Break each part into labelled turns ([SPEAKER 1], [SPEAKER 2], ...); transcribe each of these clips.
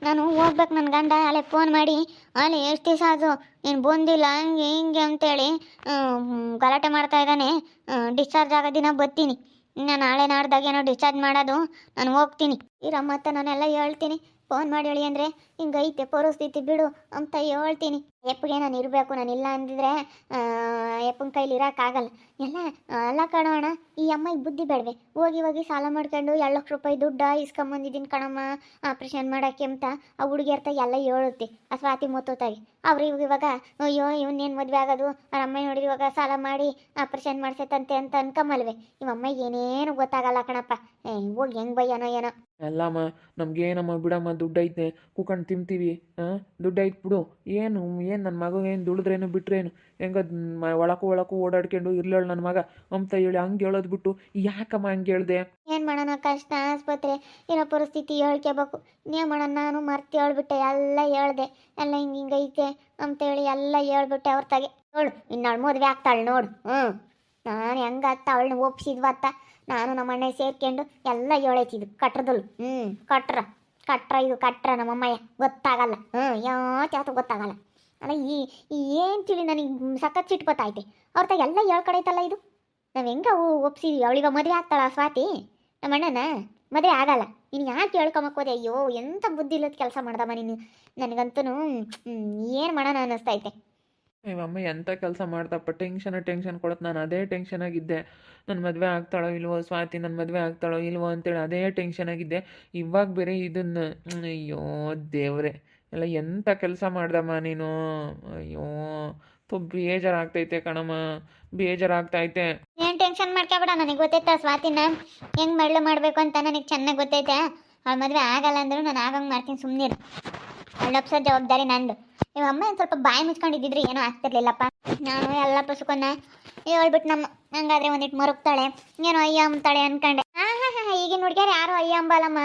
[SPEAKER 1] ನಾನು ಹೋಗ್ಬೇಕು. ನನ್ನ ಗಂಡ ಅಲ್ಲೇ ಫೋನ್ ಮಾಡಿ ಅಲ್ಲಿ ಎಷ್ಟು ದಿವಸ ಆಯ್ತು ನೀನು ಬಂದಿಲ್ಲ ಹಂಗೆ ಹಿಂಗೆ ಅಂತೇಳಿ ಗಲಾಟೆ ಮಾಡ್ತಾ ಇದ್ದಾನೆ. ಡಿಸ್ಚಾರ್ಜ್ ಆಗೋ ದಿನ ಬರ್ತೀನಿ. ನಾನು ನಾಳೆ ನಾಡ್ದಾಗೇನೋ ಡಿಸ್ಚಾರ್ಜ್ ಮಾಡೋದು. ನಾನು ಹೋಗ್ತೀನಿ ಇರಮ್ಮತ್ತ. ನಾನೆಲ್ಲ ಹೇಳ್ತೀನಿ. ಫೋನ್ ಮಾಡಿ ಹೇಳಿ ಅಂದರೆ ಹಿಂಗೈತೆ ಪರಿಸ್ಥಿತಿ ಬಿಡು ಅಂತ ಹೇಳ್ತೀನಿ. ಎಪ್ಪಿಗೆ ನಾನು ಇರಬೇಕು. ನಾನು ಇಲ್ಲ ಅಂದಿದ್ರೆ ಎಪ್ಪನ ಕೈಲಿ ಇರೋಕ್ಕಾಗಲ್ಲ. ಎಲ್ಲ ಅಲ್ಲ ಕಣೋಣ, ಈ ಅಮ್ಮಗೆ ಬುದ್ಧಿ ಬೇಡವೆ? ಹೋಗಿ ಹೋಗಿ ಸಾಲ ಮಾಡ್ಕೊಂಡು 2 ಲಕ್ಷ ರೂಪಾಯಿ ದುಡ್ಡು ಇಸ್ಕೊಂಬಂದಿದ್ದೀನಿ ಕಣಮ್ಮ ಆಪ್ರೇಷನ್ ಮಾಡೋಕ್ಕೆ ಅಂತ ಆ ಹುಡುಗಿಯರ್ತ ಎಲ್ಲ ಹೇಳುತ್ತೆ. ಆ ಸ್ವಾತಿ ಮೊತ್ತೋತಾಗಿ ಅವ್ರು ಇವಾಗ ಅಯ್ಯೋ ಇವನ್ನೇನು ಮದುವೆ ಆಗೋದು, ಅವ್ರ ಅಮ್ಮ ನೋಡಿದ್ರೆ ಇವಾಗ ಸಾಲ ಮಾಡಿ ಆಪ್ರೇಷನ್ ಮಾಡ್ಸೈತಂತೆ ಅಂತ ಅನ್ಕೊಂಬಲ್ವೆ. ಅಮ್ಮಗೆ ಏನೇನು ಗೊತ್ತಾಗಲ್ಲ ಕಣಪ್ಪ. ಹೋಗಿ ಹೆಂಗೆ ಬಯ್ಯನೋ ಏನೋ.
[SPEAKER 2] ಅಲ್ಲಮ್ಮ ನಮ್ಗೇನಮ್ಮ ಬಿಡಮ್ಮ, ದುಡ್ಡು ಐತೆ ಕುಕೊಂಡು ತಿಂತೀವಿ. ದುಡ್ಡು ಐತೆ ಬಿಡು. ಏನು ನನ್ನ ಮಗ ಏನು ದುಡಿದ್ರೇನು ಬಿಟ್ರೇನು ಹೆಂಗ ಒಳಕು ಓಡಾಡ್ಕೊಂಡು ಇರ್ಲೇಳು ನನ್ನ ಮಗ ಅಂತ ಹೇಳಿ ಹಂಗೆ ಹೇಳೋದು ಬಿಟ್ಟು ಯಾಕಮ್ಮ ಹಂಗೆ ಹೇಳ್ದೆ?
[SPEAKER 1] ಏನು ಮಾಡೋಣ, ಕಷ್ಟ ಆಸ್ಪತ್ರೆ ಇರೋ ಪರಿಸ್ಥಿತಿ ಹೇಳ್ಕೋಬೇಕು. ಇನ್ನೇ ಮಾಡೋಣ, ನಾನು ಮರ್ತು ಹೇಳ್ಬಿಟ್ಟೆ. ಎಲ್ಲ ಹೇಳ್ದೆ, ಎಲ್ಲ ಹಿಂಗೈತೆ ಅಂತೇಳಿ ಎಲ್ಲ ಹೇಳ್ಬಿಟ್ಟೆ ಅವ್ರ ತಾಗೆ. ನೋಡು ಇನ್ನಾಳು ಮದುವೆ ಆಗ್ತಾಳೆ ನೋಡು. ನಾನು ಹೆಂಗತ್ತ ಅವಳನ್ನ ಒಪ್ಸಿದ್ವತ್ತ. ನಾನು ನಮ್ಮ ಅಣ್ಣ ಸೇರ್ಕೊಂಡು ಎಲ್ಲ ಹೇಳೈತಿದ್ದು ಕಟ್ರದಳು. ಕಟ್ರ ಇದು ಕಟ್ರ ನಮ್ಮಮ್ಮಯ್ಯ ಗೊತ್ತಾಗಲ್ಲ. ಯಾವತ್ತು ಗೊತ್ತಾಗಲ್ಲ. ಅಲ್ಲ ಈ ಏನು ತಿಳಿ ನನಗೆ ಸಖತ್ ಸಿಟ್ಟು ಬತ್ತೈತೆ. ಅವ್ರ ತಾಗ ಎಲ್ಲ ಹೇಳ್ಕಡೈತಲ್ಲ ಇದು. ನಾವು ಹೆಂಗೆ ಒಪ್ಸಿದ್ವಿ. ಅವಳಿಗ ಮದುವೆ ಆಗ್ತಾಳ ಸ್ವಾತಿ ನಮ್ಮ ಅಣ್ಣನ? ಮದುವೆ ಆಗಲ್ಲ. ನೀನು ಯಾಕೆ ಹೇಳ್ಕೊಂಬಕ್ಕೋದೆ? ಅಯ್ಯೋ ಎಂಥ ಬುದ್ಧಿ ಇಲ್ಲದ ಕೆಲಸ ಮಾಡ್ದಮ್ಮ ನೀನು. ನನಗಂತೂ ಏನು ಮಾಡೋಣ ಅನ್ನಿಸ್ತೈತೆ.
[SPEAKER 2] ಅಮ್ಮ ಎಂಥ ಕೆಲಸ ಮಾಡ್ದಪ್ಪ. ಟೆನ್ಷನ್ ಕೊಡತ್ತೆ. ನಾನು ಅದೇ ಟೆನ್ಷನಾಗಿದ್ದೆ. ನನ್ನ ಮದುವೆ ಆಗ್ತಾಳೋ ಇಲ್ವೋ, ಸ್ವಾತಿ ನನ್ನ ಮದುವೆ ಆಗ್ತಾಳೋ ಇಲ್ವೋ ಅಂತೇಳಿ ಅದೇ ಟೆನ್ಷನಾಗಿದ್ದೆ. ಇವಾಗ ಬೇರೆ ಇದನ್ನು ಅಯ್ಯೋ ದೇವ್ರೆ, ಎಲ್ಲ ಎಂಥ ಕೆಲಸ ಮಾಡ್ದಮ್ಮ ನೀನು. ಅಯ್ಯೋ ಬೇಜಾರಾಗ್ತೈತೆ ಕಣಮ್ಮ, ಬೇಜಾರಾಗ್ತೈತೆ.
[SPEAKER 1] ಏನು ಟೆನ್ಷನ್ ಮಾಡ್ಕೊಬೇಡ. ನನಗೆ ಗೊತ್ತೈತೆ ಸ್ವಾತಿನ ಹೆಂಗೆ ಮಾಡಬೇಕು ಅಂತ ನನಗೆ ಚೆನ್ನಾಗಿ ಗೊತ್ತೈತೆ. ಅವಳ ಮದುವೆ ಆಗಲ್ಲ ಅಂದರೂ ನಾನು ಆಗಂಗೆ ಮಾಡ್ತೀನಿ, ಸುಮ್ಮನಿರು. ಅವಳೊಪ್ಸೋ ಜವಾಬ್ದಾರಿ ನಂದು. ನೀವು ಅಮ್ಮ ಒಂದು ಸ್ವಲ್ಪ ಬಾಯಿ ಮುಚ್ಕೊಂಡಿದ್ದಿದ್ರೆ ಏನೂ ಆಗ್ತಿರ್ಲಿಲ್ಲಪ್ಪ. ನಾನು ಎಲ್ಲ ಪುಸ್ತಕನ ಹೇಳ್ಬಿಟ್ಟು ನಮ್ಮ ಹಂಗಾದ್ರೆ ಒಂದಿಟ್ಟು ಮರುಗ್ತಾಳೆ, ಏನೋ ಅಯ್ಯ ಅಂಬ್ತಾಳೆ ಅನ್ಕೊಂಡೆ. ಈಗಿನ ಹುಡುಗಿಯರು ಯಾರು ಅಯ್ಯ ಅಂಬಲ್ಲಮ್ಮ,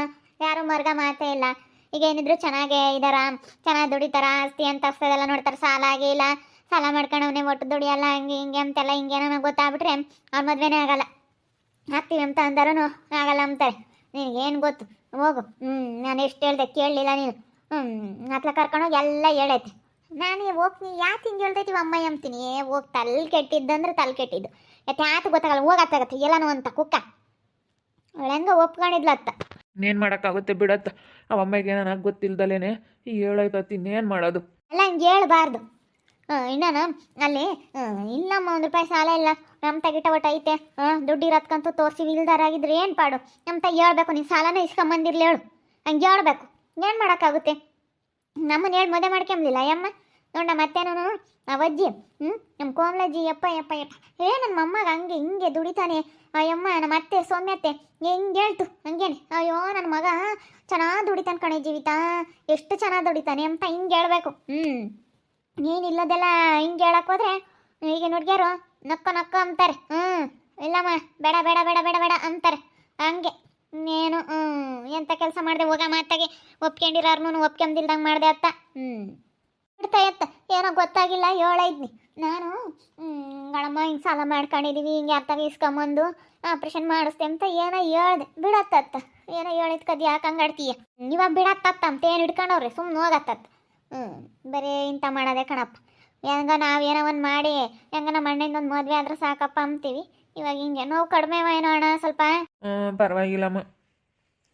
[SPEAKER 1] ಯಾರು ಮರ್ಗ ಮಾತೇ ಇಲ್ಲ. ಈಗ ಏನಿದ್ರು ಚೆನ್ನಾಗೇ ಇದಾರ, ಚೆನ್ನಾಗಿ ದುಡಿತಾರ, ಆಸ್ತಿ ಅಂತ ಅಷ್ಟದೆಲ್ಲ ನೋಡ್ತಾರೆ. ಸಾಲ ಆಗಿಲ್ಲ, ಸಾಲ ಮಾಡ್ಕೊಂಡವನೇ ಒಟ್ಟು ದುಡಿಯಲ್ಲ, ಹಂಗೆ ಹಿಂಗೆ ಅಂತೆಲ್ಲ ಹಿಂಗೇನೋ ಗೊತ್ತಾಗ್ಬಿಟ್ರೆ ಅವ್ರ ಮದುವೆನೇ ಆಗಲ್ಲ. ಆಗ್ತೀವಿ ಅಂತ ಅಂದಾರೂ ಆಗಲ್ಲ ಅಂತಾರೆ. ನಿನಗೇನು ಗೊತ್ತು? ಹೋಗು. ನಾನು ಎಷ್ಟು ಹೇಳ್ದೆ ಕೇಳಲಿಲ್ಲ ನೀನು. ಅತ್ಲ ಕರ್ಕೊಂಡೋಗಿ ಎಲ್ಲ ಹೇಳೈತಿ. ನಾನೇ ಹೋಗ್ತೀನಿ. ಯಾಕೆ ಹಿಂಗೆ ಹೇಳ್ತೈತಿವ ಅಮ್ಮಯ್ಯ ಅಂತೀನಿ. ಹೋಗಿ ತಲೆ ಕೆಟ್ಟಿದ್ದಂದ್ರೆ ತಲೆ ಕೆಟ್ಟಿದ್ದು. ಯಾಕೆ ಗೊತ್ತಾಗಲ್ಲ. ಹೋಗತ್ತಾಗತ್ತೆ ಎಲ್ಲನೂ ಅಂತ ಕುಕ್ಕ. ಅವಳು ಹೆಂಗೆ ಒಪ್ಕೊಂಡಿದ್ಲತ್ತ.
[SPEAKER 2] ಇನ್ನೇನು ಮಾಡೋಕ್ಕಾಗುತ್ತೆ ಬಿಡತ್ತ. ಆ ಅಮ್ಮಗೆ ನನಗೆ ಗೊತ್ತಿಲ್ದಲೇ ಈಗ ಹೇಳೈತತಿ. ಇನ್ನೇನು ಮಾಡೋದು?
[SPEAKER 1] ಅಲ್ಲ ಹಂಗೆ ಹೇಳ್ಬಾರ್ದು. ಇನ್ನೇನು ಅಲ್ಲಿ ಇಲ್ಲಮ್ಮ 1 ರೂಪಾಯಿ ಸಾಲ ಇಲ್ಲ, ನಮ್ಮ ತಗಿಟ ಒಟ್ಟು ಐತೆ, ದುಡ್ಡು ಇರೋದ್ಕಂತೂ ತೋರಿಸಿ ಇಲ್ದಾರಾಗಿದ್ರೆ ಏನು ಪಾಡು ನಮ್ಮ ತಾಯಿ ಹೇಳ್ಬೇಕು. ನೀನು ಸಾಲನ ಇಸ್ಕೊಂಬಂದಿರ್ಲಿ ಹೇಳು. ಹಂಗೆ ಹೇಳ್ಬೇಕು. ಏನು ಮಾಡೋಕ್ಕಾಗುತ್ತೆ? ನಮ್ಮನ್ನ ಹೇಳಿ ಮದುವೆ ಮಾಡ್ಕೊಂಬಿಲ್ಲ ಅಯ್ಯಮ್ಮ. ನೋಡ ಮತ್ತೇನೂ ಅವಜ್ಜಿ ನಮ್ಮ ಕೋಮಲಜ್ಜಿ ಯಪ್ಪ ನನ್ನ ಮೊಮ್ಮಗ ಹಂಗೆ ಹಿಂಗೆ ದುಡಿತಾನೆ. ಅಯ್ಯಮ್ಮ ನಮ್ಮ ಅತ್ತೆ ಸೌಮ್ಯತ್ತೆ ಹೆಂಗೆ ಹೇಳ್ತು ಹಂಗೇನೆ. ಅಯ್ಯೋ ನನ್ನ ಮಗ ಚೆನ್ನಾಗಿ ದುಡಿತಾನೆ ಕಣೆ ಜೀವಿತ, ಎಷ್ಟು ಚೆನ್ನಾಗಿ ದುಡಿತಾನೆ ಅಂತ ಹಿಂಗೆ ಹೇಳ್ಬೇಕು. ನೀನಿಲ್ಲದೆಲ್ಲ ಹಿಂಗೆ ಹೇಳಕ್ಕೆ ಹೋದ್ರೆ ಈಗ ನೋಡ್ಗ್ಯಾರು ನಕ್ಕ ಅಂತಾರೆ. ಇಲ್ಲಮ್ಮ ಬೇಡ ಬೇಡ ಬೇಡ ಬೇಡ ಬೇಡ ಅಂತಾರೆ. ಹಂಗೆ ನೀನು ಎಂಥ ಕೆಲಸ ಮಾಡಿದೆ? ಹೋಗ ಮಾತಾಗೆ ಒಪ್ಕೊಂಡಿರಾರ್ನು ಒಪ್ಕೊಂದಿಲ್ದಂಗೆ ಮಾಡಿದೆ ಅತ್ತ. ಬಿಡ್ತಾ ಎತ್ತ ಏನೋ ಗೊತ್ತಾಗಿಲ್ಲ ಹೇಳೈದ್ನಿ ನಾನು. ಗಣಮ್ಮ ಹಿಂಗೆ ಸಾಲ ಮಾಡ್ಕೊಂಡಿದ್ದೀವಿ, ಹಿಂಗೆ ಅರ್ಥಾಗ ಇಸ್ಕೊಂಬಂದು ಆಪ್ರೇಷನ್ ಮಾಡಿಸ್ತೆ ಅಂತ ಏನೋ ಹೇಳ್ದೆ. ಬಿಡತ್ತತ್ತ ಏನೋ ಹೇಳಿದ್ಕದು ಯಾಕೆ ಹಂಗಾಡ್ತೀಯ? ಇವಾಗ ಬಿಡತ್ತತ್ತ ಅಂತ ಏನು ಹಿಡ್ಕೊಂಡವ್ರೆ, ಸುಮ್ಮನೆ ಹೋಗತ್ತತ್ತ. ಬರೀ ಇಂಥ ಮಾಡೋದೆ ಕಣಪ್ಪ. ಹೆಂಗ ನಾವೇನೋ ಒಂದು ಮಾಡಿ ಹೆಂಗ ನಮ್ಮ ಅಣ್ಣಂದು ಒಂದು ಮದುವೆ ಆದ್ರೆ ಸಾಕಪ್ಪ ಅಂತೀವಿ. ಇವಾಗ ಹಿಂಗೆ ನೋವು ಕಡಿಮೆ ಏನೋ ಅಣ್ಣ ಸ್ವಲ್ಪ?
[SPEAKER 2] ಪರವಾಗಿಲ್ಲಮ್ಮ,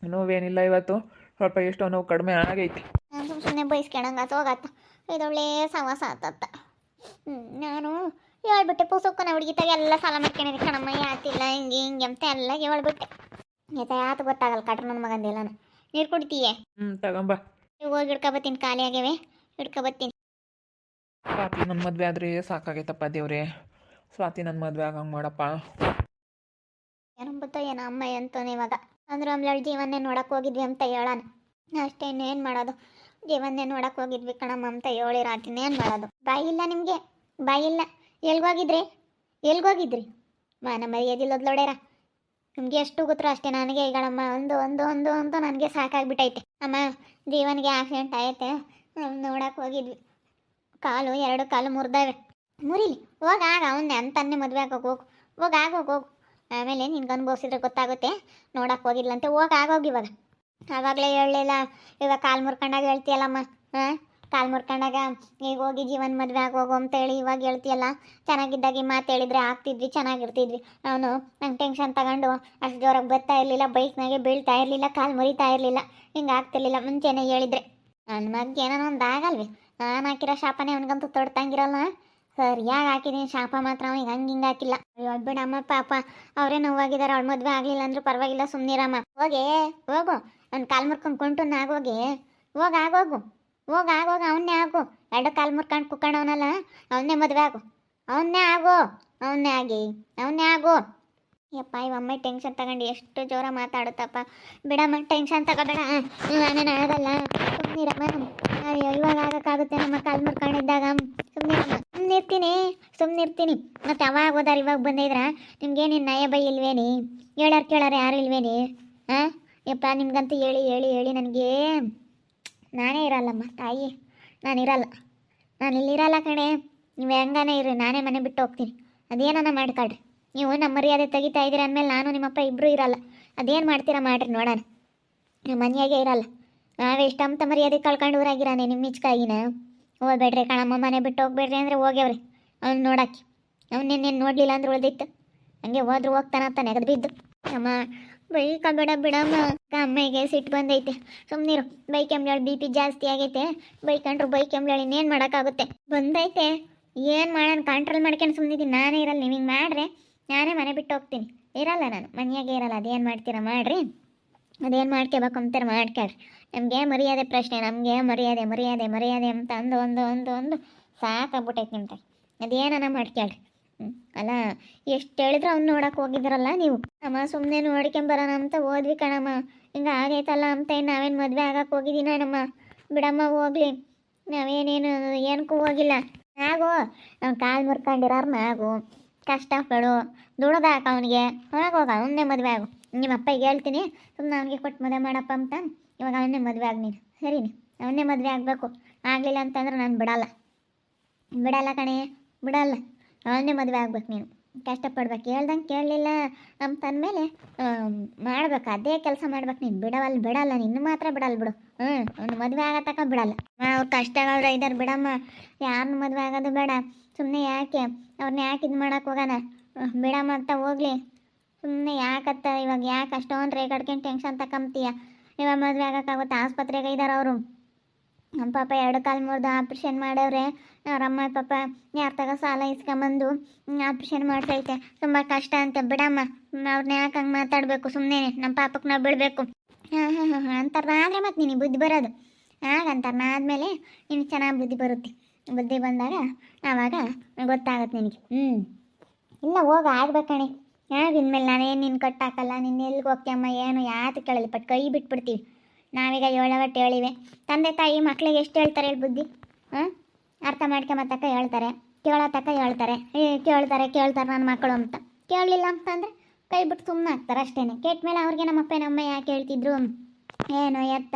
[SPEAKER 2] ನೋವೇನಿಲ್ಲ. ಇವತ್ತು ಸ್ವಲ್ಪ ಎಷ್ಟೋ ನೋವು ಕಡಿಮೆ ಆಗೈತಿ.
[SPEAKER 1] ಸುಮ್ಮನೆ ಬಯಸ್ಕೊಳಂಗತ್ತ ಹೋಗತ್ತ. ಇದೊಳ್ಳೆ ಸವಾಸ ಆತತ್ತ. ನಾನು ಹೇಳ್ಬಿಟ್ಟೆ ಪುಸ್ತಕನ ಹುಡುಗಿತಾಗ ಎಲ್ಲ ಸಾಲ ಮಾಡ್ಕೊಂಡಿದ್ದೆ ಕಣಮ್ಮ, ಯಾತಿಲ್ಲ ಹಿಂಗೆ ಹಿಂಗೆ ಅಂತ ಎಲ್ಲ ಹೇಳ್ಬಿಟ್ಟೆ. ಯಾತು ಗೊತ್ತಾಗಲ್ಲ ಕಟ್ರ ನನ್ನ ಮಗಂದೆಲ್ಲ. ನೀರು ಕುಡಿತೀಯೇ?
[SPEAKER 2] ತಗೊಂಬ.
[SPEAKER 1] ಹೋಗಿ ಹಿಡ್ಕೊಬತ್ತೀನಿ, ಖಾಲಿ ಆಗ್ಯಾವೆ ಹಿಡ್ಕೊಬತ್ತೀನಿ.
[SPEAKER 2] ಸ್ವಾತಿ ನನ್ನ ಮದುವೆ ಆದರೆ ಸಾಕಾಗೈತಪ್ಪ ದೇವ್ರೆ. ಸ್ವಾತಿ ನನ್ನ ಮದುವೆ ಆಗಂಗೆ ಮಾಡಪ್ಪ.
[SPEAKER 1] ಏನಂಬತ್ತೋ ಏನೋ ಅಮ್ಮ ಅಂತಾನೆ ಇವಾಗ. ಅಂದ್ರೆ ಆಮೇಲೆ ಜೀವನ್ನೇ ನೋಡಕ್ಕೆ ಹೋಗಿದ್ವಿ ಅಂತ ಹೇಳೋಣ ಅಷ್ಟೇ. ಇನ್ನೇನು ಮಾಡೋದು? ಜೀವನ್ನೇ ನೋಡಕ್ಕೆ ಹೋಗಿದ್ವಿ ಕಣಮ್ಮ ಅಂತ ಹೇಳಿರಾಟಿನ ಏನು ಮಾಡೋದು? ಬಾಯಿಲ್ಲ ನಿಮಗೆ, ಬಾಯಿಲ್ಲ. ಎಲ್ಗೋಗಿದ್ರಿ? ಮಾನ ಮರ್ಯಾದಿಲ್ಲದ್ಲೋಡ್ಯಾರ. ನಿಮಗೆ ಎಷ್ಟು ಗೊತ್ತರು ಅಷ್ಟೇ. ನನಗೆ ಈಗಳಮ್ಮ ಒಂದು ಒಂದು ಒಂದು ಅಂತ ನನಗೆ ಸಾಕಾಗ್ಬಿಟ್ಟೈತೆ. ಅಮ್ಮ ಜೀವನಿಗೆ ಆಕ್ಸಿಡೆಂಟ್ ಆಯ್ತೆ, ನೋಡಕ್ಕೆ ಹೋಗಿದ್ವಿ. 2 ಕಾಲು ಮುರಿದಾವೆ. ಮುರಿಲಿ ಹೋಗಾಗ ಅವನ್ನೇ ಅಂತನ್ನೇ ಮದುವೆ ಆಗೋಗಿ ಹೋಗು. ಆಮೇಲೆ ನಿನ್ಗೆ ಅನುಭವಿಸಿದ್ರೆ ಗೊತ್ತಾಗುತ್ತೆ. ನೋಡಕ್ಕೆ ಹೋಗಿದ್ಲಂತೆ. ಹೋಗಾಗೋಗಿ ಇವಾಗ ಆವಾಗಲೇ ಹೇಳಲಿಲ್ಲ, ಇವಾಗ ಕಾಲು ಮುರ್ಕೊಂಡಾಗ ಹೇಳ್ತೀಯಲ್ಲಮ್ಮ. ಹಾಂ, ಕಾಲು ಮುರ್ಕೊಂಡಾಗ ಈಗ ಹೋಗಿ ಜೀವನ ಮದುವೆ ಆಗೋಗು ಅಂತೇಳಿ ಇವಾಗ ಹೇಳ್ತೀಯಲ್ಲ. ಚೆನ್ನಾಗಿದ್ದಾಗ ಈ ಮಾತು ಹೇಳಿದ್ರೆ ಆಗ್ತಿದ್ವಿ, ಚೆನ್ನಾಗಿರ್ತಿದ್ವಿ. ಅವನು ನಂಗೆ ಟೆನ್ಷನ್ ತಗೊಂಡು ಅಷ್ಟು ಜೋರಾಗಿ ಬರ್ತಾ ಇರಲಿಲ್ಲ, ಬೈಕ್ನಾಗೆ ಬೀಳ್ತಾ ಇರಲಿಲ್ಲ, ಕಾಲು ಮುರಿತಾ ಇರಲಿಲ್ಲ, ಹಿಂಗೆ ಆಗ್ತಿರ್ಲಿಲ್ಲ ಮುಂಚೆನೇ ಹೇಳಿದ್ರೆ. ನನ್ನ ಮಗ ಏನೋ ಒಂದು ಆಗಲ್ವಿ. ನಾನು ಹಾಕಿರೋ ಶಾಪನೇ ಅವನಿಗಂತೂ ತೊಡ್ತಂಗಿರಲ್ಲ. ಸರಿಯಾಗಿ ಹಾಕಿದ್ದೀನಿ ಶಾಪ, ಮಾತ್ರ ಅವ್ನಿಗೆ ಹಿಂಗೆ ಹಾಕಿಲ್ಲ. ಅಯ್ಯೋ ಬಿಡಮ್ಮ ಪಾಪ, ಅವರೇ ನೋವಾಗಿದ್ದಾರೆ. ಅವಳು ಮದುವೆ ಆಗಲಿಲ್ಲ ಅಂದ್ರೂ ಪರವಾಗಿಲ್ಲ, ಸುಮ್ಮನಿರಮ್ಮ. ಹೋಗೇ ಹೋಗು, ನನ್ನ ಕಾಲು ಮುರ್ಕೊಂಡು ಕೊಂಟು ಆಗೋಗಿ ಆಗೋಗು, ಆಗೋಗು, ಅವನ್ನೇ ಆಗು. ಎರಡು ಕಾಲು ಮುರ್ಕೊಂಡು ಕುಕ್ಕಣವನಲ್ಲ, ಅವನ್ನೇ ಮದುವೆ ಆಗು, ಅವನ್ನೇ ಆಗು. ಯಪ್ಪ, ಇವಮ್ಮ ಟೆನ್ಷನ್ ತಗೊಂಡು ಎಷ್ಟು ಜೋರ ಮಾತಾಡುತ್ತಪ್ಪ. ಬಿಡಮ್ಮ, ಟೆನ್ಷನ್ ತಗೋಬೇಡ, ನಾನೇನು ಆಗಲ್ಲ, ಸುಮ್ಮನಿರಮ್ಮ. ಅಯ್ಯೋ, ಇವಾಗ ಆಗೋಕ್ಕಾಗುತ್ತೆ ನಮ್ಮ ಕಾಲು ಮುರ್ಕೊಂಡಿದ್ದಾಗ. ಸುಮ್ಮನಿರ್ತೀನಿ. ಮತ್ತೆ ಅವಾಗ ಹೋದಾರ ಇವಾಗ ಬಂದಿದ್ರ ನಿಮ್ಗೇನೇನು ನಯ ಬೈ ಇಲ್ವೇನಿ? ಹೇಳಾರ ಕೇಳಾರ ಯಾರು ಇಲ್ವೇನಿ? ಹಾಂ ಯಪ್ಪ, ನಿಮ್ಗಂತೂ ಹೇಳಿ ನನಗೆ ನಾನೇ ಇರಲ್ಲಮ್ಮ ತಾಯಿ, ನಾನಿರಲ್ಲ. ನಾನು ಇಲ್ಲಿರಲ್ಲ ಕಣೆ. ನೀವು ಹೆಂಗಾನೆ ಇರ್ರಿ, ನಾನೇ ಮನೆ ಬಿಟ್ಟು ಹೋಗ್ತೀನಿ. ಅದೇನ ಮಾಡ್ಕೊಳ್ರಿ. ನೀವು ನಮ್ಮ ಮರ್ಯಾದೆ ತೆಗಿತಾ ಇದ್ದೀರಿ ಅಂದಮೇಲೆ ನಾನು ನಿಮ್ಮಪ್ಪ ಇಬ್ಬರೂ ಇರಲ್ಲ. ಅದೇನು ಮಾಡ್ತೀರಾ ಮಾಡಿರಿ ನೋಡೋಣ. ನಮ್ಮ ಮನೆಯಾಗೆ ಇರಲ್ಲ. ನಾವೇ ಇಷ್ಟಂತ ಮರ್ಯಾದೆ ಕಳ್ಕೊಂಡು ಊರಾಗಿರಾನೆ ನಿಮ್ಮ ಮಿಚ್ಕಾಯಿನ. ಹೋಗ್ಬೇಡ್ರಿ ಕಣಮ್ಮ, ಮನೆ ಬಿಟ್ಟು ಹೋಗ್ಬೇಡ್ರಿ ಅಂದರೆ ಹೋಗ್ಯವ್ರಿ. ಅವ್ನು ನೋಡಕ್ಕೆ ಅವನ್ನೇನೇನು ನೋಡಲಿಲ್ಲ ಅಂದ್ರೆ ಉಳ್ದಿತ್ತು. ಹಂಗೆ ಹೋದ್ರು ಹೋಗ್ತಾನಂತ ನೆಗದು ಬಿದ್ದು. ಅಮ್ಮ ಬೈಕಬೇಡ ಬಿಡಮ್ಮ. ಅಮ್ಮಗೆ ಸಿಟ್ಟು ಬಂದೈತೆ, ಸುಮ್ಮನಿರು. ಬೈಕೆಂಬ್ಳಾಳು BP ಜಾಸ್ತಿ ಆಗೈತೆ. ಬೈಕಂಡ್ರು ಬೈಕೆಂಬ್ಳಾಳು ಇನ್ನೇನು ಮಾಡೋಕ್ಕಾಗುತ್ತೆ. ಬಂದೈತೆ, ಏನು ಮಾಡೋಣ, ಕಂಟ್ರೋಲ್ ಮಾಡ್ಕೊಂಡು ಸುಮ್ಮನಿದ್ದೀನಿ. ನಾನೇ ಇರಲ್ಲ. ನೀವು ಹಿಂಗೆ ಮಾಡ್ರೆ ನಾನೇ ಮನೆ ಬಿಟ್ಟು ಹೋಗ್ತೀನಿ. ಇರಲ್ಲ, ನಾನು ಮನೆಯಾಗೆ ಇರಲ್ಲ. ಅದೇನು ಮಾಡ್ತೀರಾ ಮಾಡಿರಿ, ಅದೇನು ಮಾಡ್ಕೋಬೇಕು ಅಂತಾರೆ ಮಾಡ್ಕೊಳ್ರಿ. ನಮಗೆ ಮರ್ಯಾದೆ ಪ್ರಶ್ನೆ, ನಮಗೆ ಮರ್ಯಾದೆ ಅಂತ ಒಂದು ಸಾಕಾಗ್ಬಿಟ್ಟೈತೆ ನಿಮ್ಗೆ. ಅದೇನ ಮಾಡ್ಕೊಳ್ರಿ. ಅಲ್ಲ, ಎಷ್ಟು ಹೇಳಿದ್ರು ಅವ್ನು ನೋಡಕ್ಕೆ ಹೋಗಿದ್ರಲ್ಲ ನೀವು. ಅಮ್ಮ ಸುಮ್ಮನೆ ನೋಡ್ಕೊಂಬರೋಣ ಅಂತ ಹೋದ್ವಿ ಕಣಮ್ಮ. ಹಿಂಗೆ ಆಗೈತಲ್ಲ ಅಂತ ನಾವೇನು ಮದುವೆ ಆಗಕ್ಕೆ ಹೋಗಿದ್ದೀನಮ್ಮ. ಬಿಡಮ್ಮ ಹೋಗ್ಲಿ, ನಾವೇನೇನು ಏನಕ್ಕೂ ಹೋಗಿಲ್ಲ. ಆಗು, ಅವ್ನು ಕಾಲು ಮುರ್ಕೊಂಡಿರೋರ್ನ ಆಗು, ಕಷ್ಟಪಡು, ದುಡ್ದಾಕ ಅವನಿಗೆ. ಹೋಗ ಅವನ್ನೇ ಮದುವೆ ಆಗು. ನಿಮ್ಮ ಅಪ್ಪಗೆ ಹೇಳ್ತೀನಿ, ಸುಮ್ಮನೆ ಅವನಿಗೆ ಕೊಟ್ಟು ಮದುವೆ ಮಾಡಪ್ಪ ಅಂತ. ಇವಾಗ ಅವನ್ನೇ ಮದುವೆ ಆಗಿ ನೀನು, ಸರಿನಿ? ಅವನ್ನೇ ಮದುವೆ ಆಗಬೇಕು. ಆಗಲಿಲ್ಲ ಅಂತಂದ್ರೆ ನಾನು ಬಿಡಲ್ಲ ಕಣೆ, ಬಿಡಲ್ಲ. ಅವನ್ನೇ ಮದುವೆ ಆಗ್ಬೇಕು ನೀನು. ಕಷ್ಟಪಡ್ಬೇಕು. ಹೇಳ್ದಂಗೆ ಕೇಳಲಿಲ್ಲ ಅಂತಂದಮೇಲೆ ಮಾಡ್ಬೇಕು, ಅದೇ ಕೆಲಸ ಮಾಡ್ಬೇಕು ನೀನು. ಬಿಡಲ್ಲ, ನಿನ್ನ ಮಾತ್ರ ಬಿಡಲ್ಲ ಬಿಡು. ಅವ್ನು ಮದುವೆ ಆಗತಕ್ಕ ಬಿಡಲ್ಲ. ಅವ್ರು ಕಷ್ಟಗಳು ಇದ್ದಾರೆ ಬಿಡಮ್ಮ. ಯಾರನ್ನ ಮದುವೆ ಆಗೋದು ಬೇಡ. ಸುಮ್ಮನೆ ಯಾಕೆ ಅವ್ರನ್ನ ಯಾಕೆ ಇದು ಮಾಡೋಕೆ ಹೋಗೋಣ, ಬಿಡಮ್ಮ ಅಂತ ಹೋಗ್ಲಿ. ಸುಮ್ಮನೆ ಯಾಕತ್ತ ಇವಾಗ ಯಾಕೆ ಅಷ್ಟೊಂದು ರೇಗಾಡ್ಕೊಂಡು ಟೆನ್ಷನ್ ತಗೊಂತೀಯ? ಇವಾಗ ಮದುವೆ ಆಗೋಕ್ಕಾಗುತ್ತೆ? ಆಸ್ಪತ್ರೆಗೆ ಇದ್ದಾರೆ ಅವರು. ನಮ್ಮ ಪಾಪ 2 ಕಾಲು ಮುರಿದು ಆಪ್ರೇಷನ್ ಮಾಡವ್ರೆ. ಅವರಮ್ಮ ಪಾಪ ಯಾರ ತಗ ಸಾಲ ಇಸ್ಕೊಂಬಂದು ಆಪ್ರೇಷನ್ ಮಾಡ್ತೈತೆ. ತುಂಬ ಕಷ್ಟ ಅಂತ. ಬಿಡಮ್ಮ, ಅವ್ರನ್ನ ಯಾಕೆ ಹಂಗೆ ಮಾತಾಡಬೇಕು? ಸುಮ್ಮನೆ ನಮ್ಮ ಪಾಪಕ್ಕೆ ನಾವು ಬಿಡಬೇಕು. ಹಾಂ ಅಂತಾರಾದ್ರೆ ಮತ್ತೆ ನಿನಗೆ ಬುದ್ಧಿ ಬರೋದು. ಹಾಗಂತಾರ ಆದಮೇಲೆ ನಿನಗೆ ಚೆನ್ನಾಗಿ ಬುದ್ಧಿ ಬರುತ್ತೆ. ಬುದ್ಧಿ ಬಂದಾಗ ಆವಾಗ ಗೊತ್ತಾಗತ್ತೆ ನಿನಗೆ. ಇಲ್ಲ ಹೋಗ, ಆಗ್ಬೇಕಣೆ. ಇನ್ಮೇಲೆ ನಾನೇನು ನಿನ್ನ ಕಟ್ಟಾಕಲ್ಲ. ನಿನ್ನ ಎಲ್ಲಿಗೆ ಹೋಗ್ತೀಯಮ್ಮ, ಏನು ಯಾತು ಕೇಳಲಿ, ಬಟ್ ಕೈ ಬಿಟ್ಬಿಡ್ತೀವಿ. ನಾವೀಗ 7 ಒಟ್ಟು ಹೇಳಿವೆ. ತಂದೆ ತಾಯಿ ಮಕ್ಳಿಗೆ ಎಷ್ಟು ಹೇಳ್ತಾರೆ ಹೇಳಿ ಬುದ್ಧಿ? ಅರ್ಥ ಮಾಡ್ಕೊಂಬತ್ತಕ್ಕ ಹೇಳ್ತಾರೆ, ಕೇಳೋತಕ್ಕ ಹೇಳ್ತಾರೆ. ಕೇಳ್ತಾರೆ ನನ್ನ ಮಕ್ಕಳು ಅಂತ. ಕೇಳಲಿಲ್ಲ ಅಂತಂದರೆ ಕೈ ಬಿಟ್ಟು ಸುಮ್ಮನೆ ಆಗ್ತಾರೆ ಅಷ್ಟೇ. ಕೆಟ್ಟ ಮೇಲೆ ಅವ್ರಿಗೆ ನಮ್ಮ ಯಾಕೆ ಹೇಳ್ತಿದ್ರು ಏನೋ ಎತ್ತ,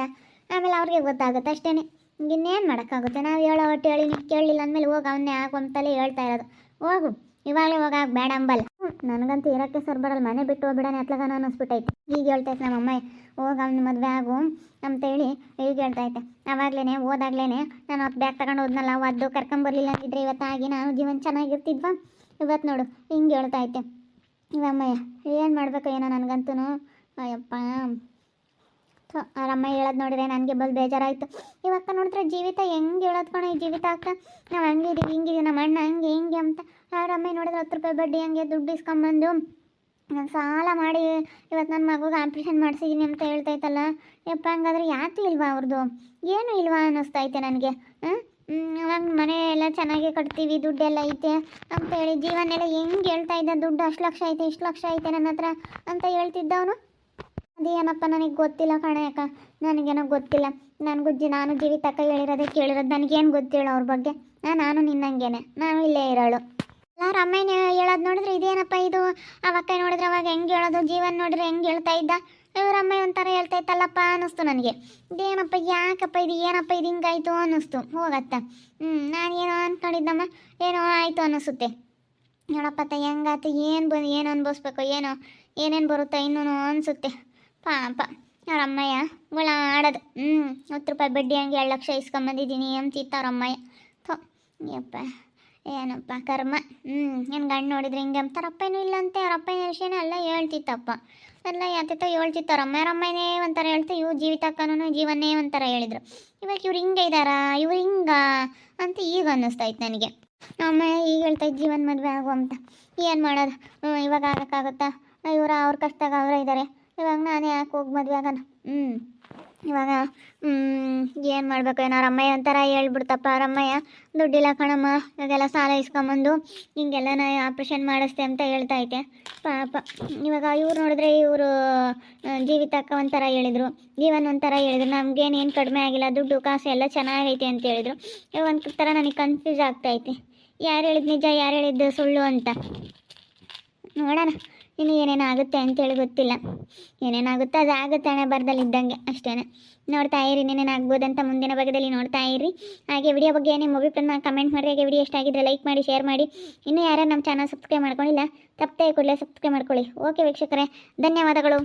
[SPEAKER 1] ಆಮೇಲೆ ಅವ್ರಿಗೆ ಗೊತ್ತಾಗುತ್ತೆ ಅಷ್ಟೇ. ಇನ್ನೇನು ಮಾಡೋಕ್ಕಾಗುತ್ತೆ? ನಾವು ಒಟ್ಟು ಹೇಳಿ ನೀವು ಕೇಳಲಿಲ್ಲ ಅಂದಮೇಲೆ ಹೋಗಿ ಅವನ್ನೇ ಆಗು ಅಂತಲೇ ಹೇಳ್ತಾ ಇರೋದು. ಹೋಗು, ಇವಾಗಲೇ ಹೋಗಾಗ ಬೇಡ ಅಂಬಲ್ಲ. ನನಗಂತೂ ಇರೋಕ್ಕೆ ಸರ್ ಬರಲ್ಲ. ಮನೆ ಬಿಟ್ಟು ಹೋಗ್ಬಿಡೋಣ ಎತ್ಲಗಾನ ಅನ್ನಿಸ್ಬಿಟ್ಟೈತೆ. ಈಗ ಹೇಳ್ತೈತೆ ನಮ್ಮಮ್ಮ, ಹೋಗಿ ಅವ್ನ ಮದುವೆ ಆಗು ಅಂತೇಳಿ ಈಗ ಹೇಳ್ತೈತೆ. ಆವಾಗಲೇ ಹೋದಾಗ್ಲೇ ನಾನು ಅವತ್ತು ಬ್ಯಾಗ್ ತಗೊಂಡು ಹೋದ್ನಲ್ಲ, ಒದ್ದು ಕರ್ಕೊಂಬರ್ಲಿಲ್ಲ ಅಂತಿದ್ರೆ ಇವತ್ತಾಗಿ ನಾನು ಜೀವನ ಚೆನ್ನಾಗಿರ್ತಿದ್ವಾ? ಇವತ್ತು ನೋಡು ಹಿಂಗೆ ಹೇಳ್ತೈತೆ. ಇವಮ್ಮಯ್ಯ ಏನು ಮಾಡಬೇಕು ಏನೋ ನನಗಂತೂ. ಅಯ್ಯಪ್ಪ, ಅವರಮ್ಮ ಹೇಳೋದು ನೋಡಿದ್ರೆ ನನಗೆ ಬೇಜಾರಾಯಿತು. ಇವಕ್ಕ ನೋಡಿದ್ರೆ ಜೀವಿತ ಹೆಂಗೆ ಹೇಳೋದು ಕಣೋ. ಈ ಜೀವಿತ ಅಕ್ಕ ನಾವು ಹಂಗಿದ್ದೀವಿ ಹಿಂಗಿದ್ದೀವಿ, ನಮ್ಮ ಅಣ್ಣ ಹಿಂಗೆ ಅಂತ. ಅವರಮ್ಮ ನೋಡಿದ್ರೆ 10 ರೂಪಾಯಿ ಬಡ್ಡಿ ಹಂಗೆ ದುಡ್ಡು ಇಸ್ಕೊಂಬಂದು ನಾನು ಸಾಲ ಮಾಡಿ ಇವತ್ತು ನನ್ನ ಮಗುಗೆ ಆಪ್ರೇಷನ್ ಮಾಡಿಸಿದ್ದೀನಿ ಅಂತ ಹೇಳ್ತೈತಲ್ಲ. ಯಪ್ಪ, ಹಂಗಾದ್ರೆ ಯಾತು ಇಲ್ವಾ ಅವ್ರದ್ದು? ಏನೂ ಇಲ್ವಾ ಅನ್ನಿಸ್ತೈತೆ ನನಗೆ. ಅವಾಗ ಮನೆ ಎಲ್ಲ ಚೆನ್ನಾಗಿ ಕಟ್ತೀವಿ, ದುಡ್ಡೆಲ್ಲ ಐತೆ ಅಂತೇಳಿ ಜೀವನೆಲ್ಲ ಹೆಂಗೆ ಹೇಳ್ತಾ ಇದ್ದ. ದುಡ್ಡು ಅಷ್ಟು ಲಕ್ಷ ಐತೆ, ಇಷ್ಟು ಲಕ್ಷ ಐತೆ ನನ್ನ ಹತ್ರ ಅಂತ ಹೇಳ್ತಿದ್ದವನು. ಅದೇನಪ್ಪ ನನಗೆ ಗೊತ್ತಿಲ್ಲ ಕಣೆ ಅಕ್ಕ, ನನಗೇನೋ ಗೊತ್ತಿಲ್ಲ. ನಾನು ಜೀವಿತಕ್ಕ ಹೇಳಿರೋದೇ ಕೇಳಿರೋದು. ನನಗೇನು ಗೊತ್ತಿಲ್ಲ ಅವ್ರ ಬಗ್ಗೆ. ನಾನು ನಿನ್ನಂಗೇನೆ, ನಾನು ಇಲ್ಲೇ ಇರೋಳು. ಅವ್ರ ಅಮ್ಮನ ಹೇಳೋದು ನೋಡಿದ್ರೆ ಇದೇನಪ್ಪ ಇದು? ಅವಕ್ಕ ನೋಡಿದ್ರೆ ಅವಾಗ ಹೆಂಗೆ ಹೇಳೋದು, ಜೀವನ ನೋಡಿದ್ರೆ ಹೆಂಗೆ ಹೇಳ್ತಾ ಇದ್ದ. ಇವ್ರ ಅಮ್ಮ ಒಂಥರ ಹೇಳ್ತಾ ಇತ್ತಲ್ಲಪ್ಪ ಅನ್ನಿಸ್ತು ನನಗೆ. ಇದೇನಪ್ಪ, ಯಾಕಪ್ಪ ಇದು, ಏನಪ್ಪ ಇದು ಹಿಂಗಾಯ್ತು ಅನ್ನಿಸ್ತು. ಹೋಗತ್ತ ನಾನೇನೋ ಅಂದ್ಕೊಂಡಿದ್ದಮ್ಮ, ಏನೋ ಆಯಿತು ಅನ್ನಿಸುತ್ತೆ. ನೋಡಪ್ಪ ಹೆಂಗಾಯ್ತು, ಏನು ಅನ್ಭವಿಸ್ಬೇಕು, ಏನೇನು ಬರುತ್ತಾ ಇನ್ನೂ ಅನಿಸುತ್ತೆ. ಪಾಪ ಅವ್ರ ಅಮ್ಮಯ್ಯ ಗುಳ ಆಡೋದು 10 ರೂಪಾಯಿ ಬಡ್ಡಿ ಹಂಗೆ 2 ಲಕ್ಷ ಇಸ್ಕೊಂಬಂದಿದ್ದೀನಿ ಅಂತಿತ್ತು ಅವ್ರ ಅಮ್ಮಯ್ಯ. ಥೋ ಯಪ್ಪ ಏನಪ್ಪ ಕರ್ಮ. ನನ್ನ ಗಂಡು ನೋಡಿದ್ರೆ ಹಿಂಗೆ ಅಂತಾರೆ. ಅಪ್ಪನೂ ಇಲ್ಲ ಅಂತೆ, ಅವ್ರ ಅಪ್ಪನ ವಿಷಯನೇ ಎಲ್ಲ ಹೇಳ್ತಿತ್ತಪ್ಪ, ಎಲ್ಲ ಯಾತೈತೋ ಹೇಳ್ತಿತ್ತು. ಅವ್ರ ಅಮ್ಮನೇ ಒಂಥರ ಹೇಳ್ತು, ಇವು ಜೀವಿತಕ್ಕನೂ ಜೀವನೇ ಒಂಥರ ಹೇಳಿದ್ರು. ಇವಾಗ ಇವ್ರು ಹಿಂಗೆ ಇದ್ದಾರಾ, ಇವ್ರು ಹಿಂಗ ಅಂತ ಈಗ ಅನ್ನಿಸ್ತೈತೆ ನನಗೆ. ಅಮ್ಮ ಈಗ ಹೇಳ್ತೈತೆ ಜೀವನ ಮದುವೆ ಆಗು ಅಂತ. ಏನು ಮಾಡೋದು, ಇವಾಗ ಆಗೋಕ್ಕಾಗುತ್ತಾ? ಅವ್ರ ಕಷ್ಟದಾಗ ಅವರೇ ಇದ್ದಾರೆ. ಇವಾಗ ನಾನೇ ಯಾಕೆ ಹೋಗಿ ಮದುವೆ ಆಗೋಣ? ಇವಾಗ ಏನು ಮಾಡಬೇಕು ಏನೋ. ಅವ್ರ ಅಮ್ಮಯ್ಯ ಒಂಥರ ಹೇಳ್ಬಿಡ್ತಪ್ಪ. ಅವ್ರ ಅಮ್ಮಯ್ಯ ದುಡ್ಡಿಲ್ಲ ಕಣಮ್ಮ, ಇವಾಗೆಲ್ಲ ಸಾಲ ಇಸ್ಕೊಂಬಂದು ಹಿಂಗೆಲ್ಲ ನಾ ಆಪ್ರೇಷನ್ ಮಾಡಿಸ್ತೆ ಅಂತ ಹೇಳ್ತಾ ಐತೆ ಪಾಪ. ಇವಾಗ ಇವ್ರು ನೋಡಿದ್ರೆ ಇವರು ಜೀವಿತಕ್ಕ ಒಂಥರ ಹೇಳಿದರು, ಜೀವನ ಒಂಥರ ಹೇಳಿದ್ರು. ನಮಗೇನೇನು ಕಡಿಮೆ ಆಗಿಲ್ಲ, ದುಡ್ಡು ಕಾಸು ಎಲ್ಲ ಚೆನ್ನಾಗೈತೆ ಅಂತ ಹೇಳಿದ್ರು. ಇವಾಗ ಒಂದು ಥರ ನನಗೆ ಕನ್ಫ್ಯೂಸ್ ಆಗ್ತಾಯಿದೆ, ಯಾರು ಹೇಳಿದ್ದು ನಿಜ, ಯಾರು ಹೇಳಿದ್ದು ಸುಳ್ಳು ಅಂತ. ನೋಡೋಣ ಇನ್ನು ಏನೇನು ಆಗುತ್ತೆ ಅಂತೇಳಿ ಗೊತ್ತಿಲ್ಲ. ಏನೇನಾಗುತ್ತೆ ಅದು ಆಗುತ್ತೆ, ಹಣೆ ಬರದಲ್ಲಿ ಇದ್ದಂಗೆ ಅಷ್ಟೇ. ನೋಡ್ತಾ ಇರಿ ಏನೇನಾಗ್ಬೋದಂತ ಮುಂದಿನ ಭಾಗದಲ್ಲಿ ನೋಡ್ತಾ ಇರಿ. ಹಾಗೆ ವಿಡಿಯೋ ಬಗ್ಗೆ ನಿಮ್ಮ ಅಭಿಪ್ರಾಯನ ಕಮೆಂಟ್ ಮಾಡಿ. ಹಾಗೆ ವಿಡಿಯೋ ಇಷ್ಟ ಆಗಿದ್ರೆ ಲೈಕ್ ಮಾಡಿ, ಶೇರ್ ಮಾಡಿ. ಇನ್ನೂ ಯಾರು ನಮ್ಮ ಚಾನಲ್ ಸಬ್ಸ್ಕ್ರೈಬ್ ಮಾಡ್ಕೊಂಡಿಲ್ಲ ತಪ್ಪದೇ ಕೂಡಲೇ ಸಬ್ಸ್ಕ್ರೈಬ್ ಮಾಡ್ಕೊಳ್ಳಿ. ಓಕೆ ವೀಕ್ಷಕರೇ, ಧನ್ಯವಾದಗಳು.